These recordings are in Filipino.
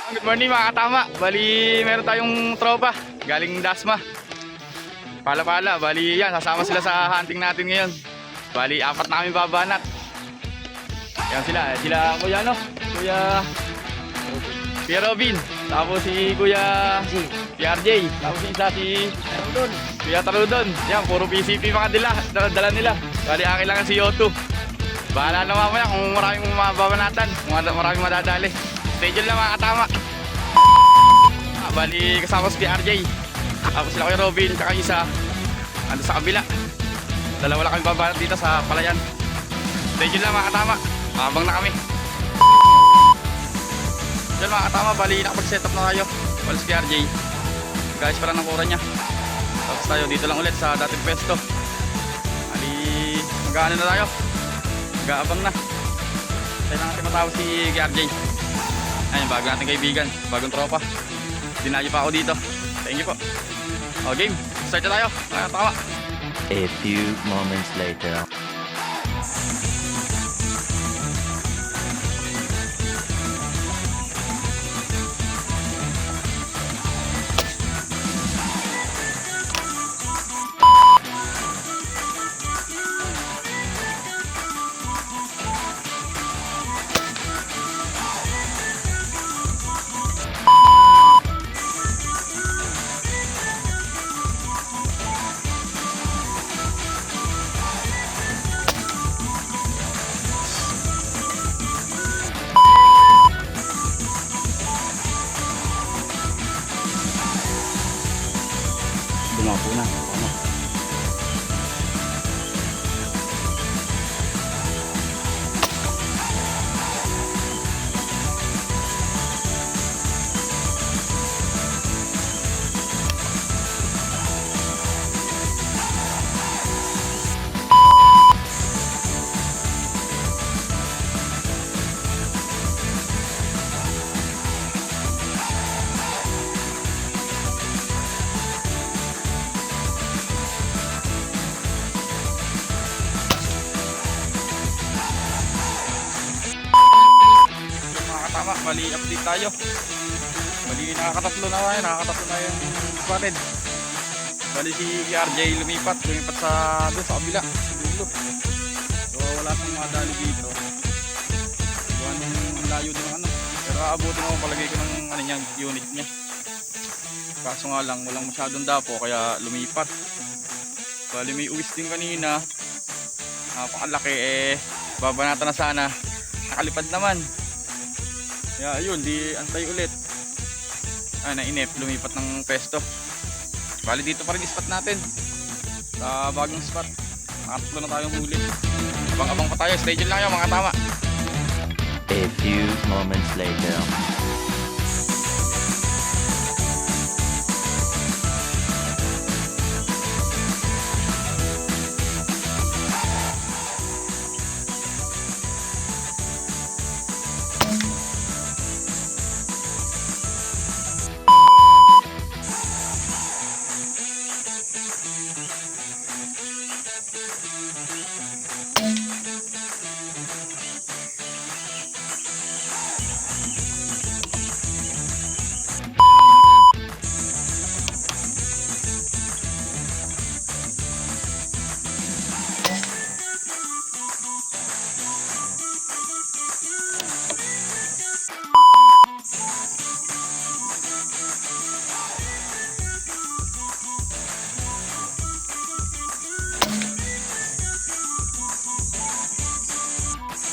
Good morning mga katama. Bali, meron tayong tropa galing Dasma. Pala-pala, bali yan, sasama sila sa hunting natin ngayon. Bali, 4 namin babanat. Yan sila kuya ano? Kuya Robin. Tapos si Kuya PRJ. Tapos si isa si Kuya Tarudon. Yan, puro PCP mga dala nila. Bali, akin lang si Yoto. Bahala na mamaya kung maraming mababanatan, kung maraming madadali. Stay dyan lang mga katama. Bali, kasama si PRJ. Tapos sila Kuya Robin, tsaka isa ando sa kabila. Dalawa lang kami babanat dito sa palayan. Stay dyan lang mga katama. Habang na kami. Diyan mga katama, bali nakapag-set up na tayo. Bali si PRJ. Guys, pala ng kura niya. Tapos tayo dito lang ulit sa dating pesto. Bali, mag-ano na tayo. Mag-aabang na. Tayo lang natin matawag si PRJ. Ayun, bago natin kaibigan. Bagong tropa. Dinayo pa ako dito. Thank you po. O game, start na tayo. Mga katama. A few moments later. Dumapo na. Ano? Tama, bali update tayo. Bali nakakatatlo na yung squatted. Bali si RJ lumipat sa doon sa kabila. Dulo. So wala pang madali dito. Buwan yung layo din ng ano. Pero aabutin ako palagay ko ng ano niya, unit niya. Kaso nga lang walang masyadong dapo kaya lumipat. Bali may uwis din kanina. Napakalaki babanatan na sana. Nakalipad naman. Kaya ayun, di antay ulit. Nainip, lumipat ng pesto. Bali dito pa rin spot natin. Sa bagong spot. Nakatlo na tayong huli. Abang-abang pa tayo, stay dyan lang yun mga tama. A few moments later.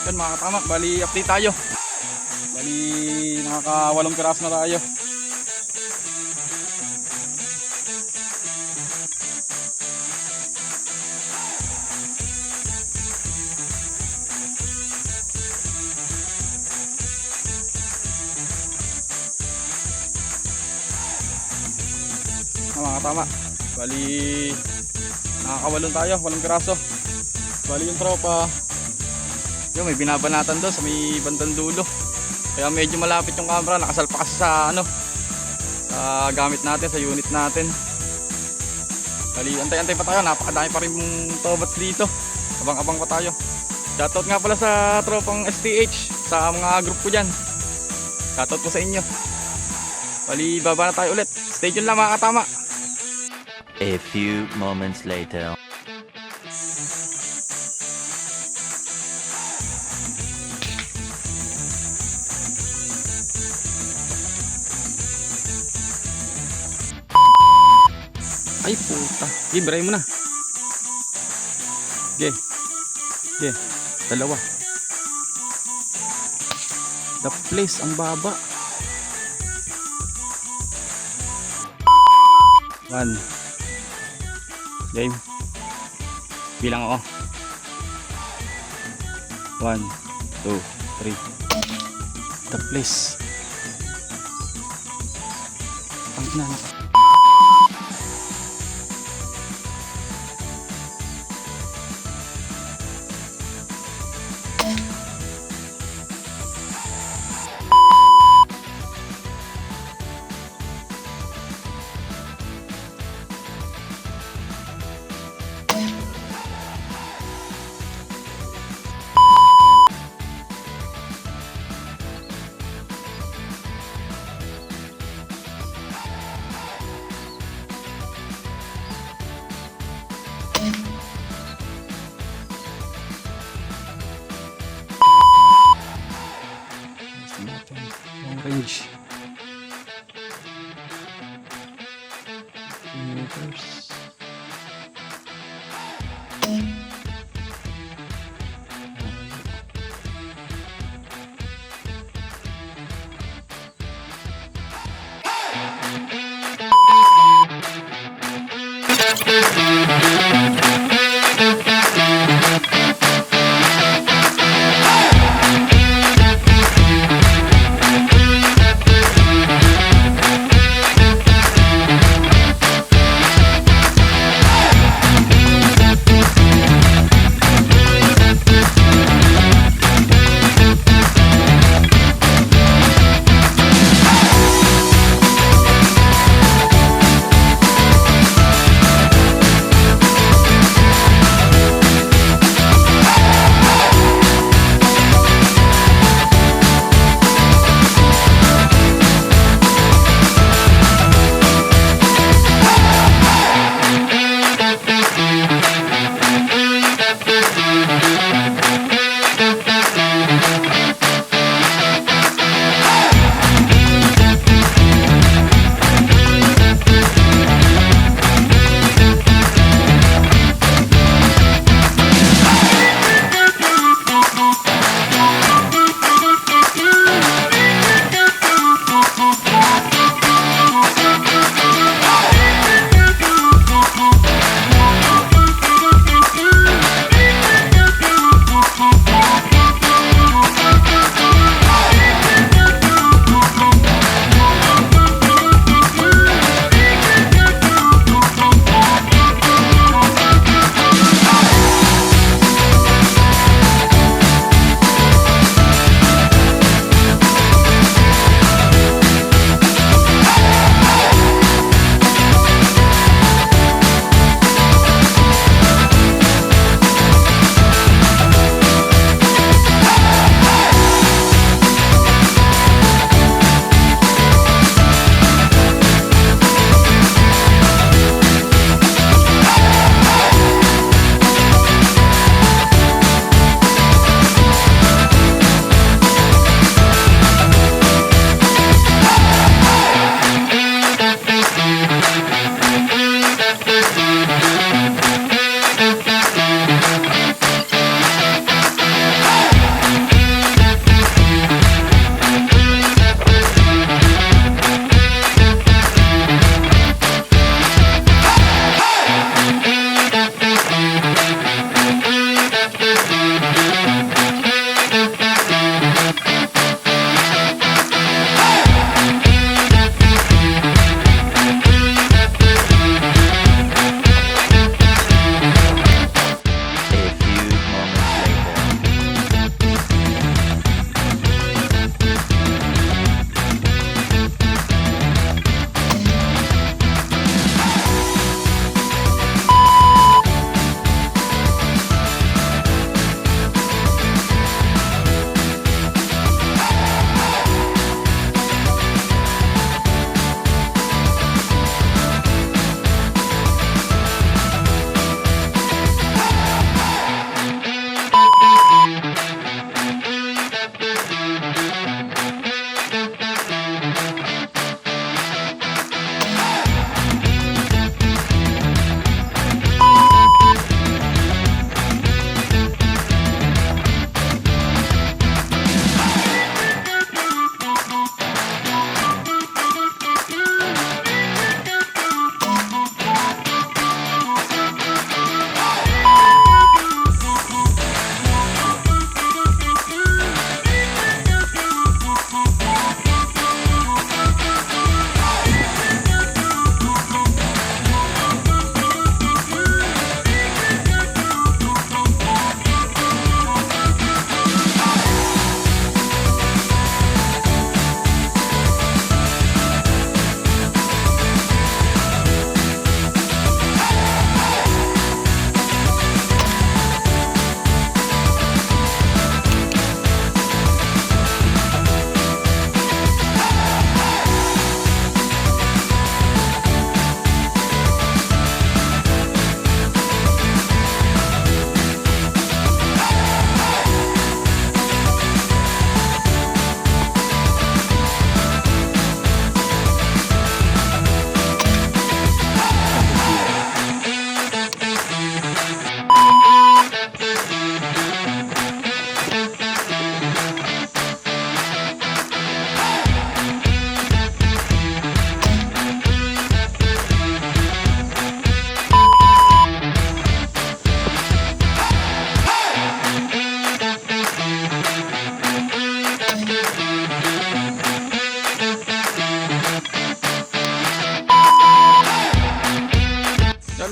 Yan mga katama, bali update tayo. Bali nakaka 8 piraso na tayo. Mga katama, bali nakaka 8 tayo, 8 piraso. Bali yung tropa yung may binabanatan doon sa may bandang dulo. Kaya medyo malapit yung camera, nakasalpa kasi sa ano, sa gamit natin, sa unit natin. Bali, antay-antay pa tayo, napakadami pa rin mong tobats dito. Abang-abang pa tayo. Shoutout nga pala sa tropang STH, sa mga group ko dyan. Shoutout po sa inyo. Bali, baba na tayo ulit. Stay tuned lang mga katama. A few moments later. Ay puta. Sige, biray mo na. Sige. Sige. Dalawa. The place, ang baba. 1. Game. Bilang ako. 1, 2, 3. The place. Ang ina. Long range. Meters.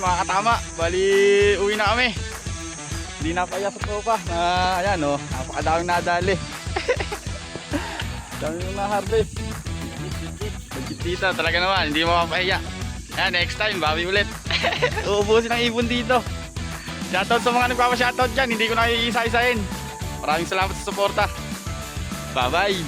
mga katama. Bali, uwi na kami. Hindi na paya sa tropa na ayan o, napakadaming nadali. Dami yung na-harvest. Legit dito, talaga naman, hindi mapapahiya. Ayan, next time, bawi ulit. Uubusin ang ibon dito. Shoutout sa mga nagpapa-shoutout dyan, hindi ko na iisa-isahin. Maraming salamat sa suporta. Bye-bye!